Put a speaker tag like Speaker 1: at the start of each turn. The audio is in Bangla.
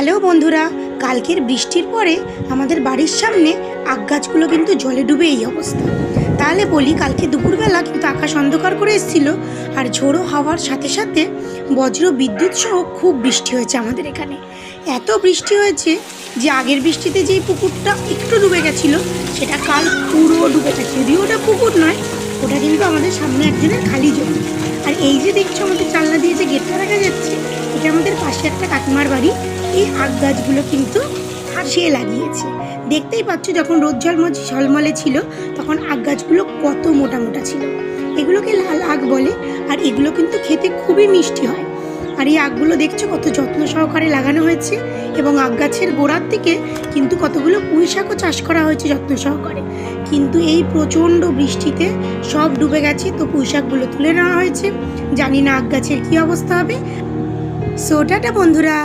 Speaker 1: হ্যালো বন্ধুরা, কালকের বৃষ্টির পরে আমাদের বাড়ির সামনে আখ গাছগুলো কিন্তু জলে ডুবে এই অবস্থা। তাহলে বলি, কালকে দুপুরবেলা কিন্তু আকাশ অন্ধকার করে এসেছিল, আর ঝোড়ো হাওয়ার সাথে সাথে বজ্র বিদ্যুৎ সহ খুব বৃষ্টি হয়েছে আমাদের এখানে। এত বৃষ্টি হয়েছে যে আগের বৃষ্টিতে যেই পুকুরটা একটু ডুবে গেছিলো সেটা কাল পুরো ডুবে গেছে। যদিও ওটা পুকুর নয়, ওটা কিন্তু আমাদের সামনে একজনের খালি জমি। আর এই যে দেখছো আমাদের জানলা দিয়ে যে গেটটা দেখা যাচ্ছে, এটা আমাদের পাশে একটা কাকিমার বাড়ি। এই আখ গাছগুলো কিন্তু সে লাগিয়েছে। দেখতেই পাচ্ছ, যখন রোদ ঝলমলে ছিল তখন আখ গাছগুলো কত মোটা মোটা ছিল। এগুলোকে লাল আখ বলে, আর এগুলো কিন্তু খেতে খুবই মিষ্টি হয়। আর এই আখগুলো দেখছো কত যত্ন সহকারে লাগানো হয়েছে, এবং আখ গাছের গোড়ার দিকে কিন্তু কতগুলো পুঁই শাকও চাষ করা হয়েছে যত্ন সহকারে। কিন্তু এই প্রচণ্ড বৃষ্টিতে সব ডুবে গেছে, তো পুঁই শাকগুলো তুলে নেওয়া হয়েছে। জানি না আখ গাছের কী অবস্থা হবে। সো টাটা বন্ধুরা।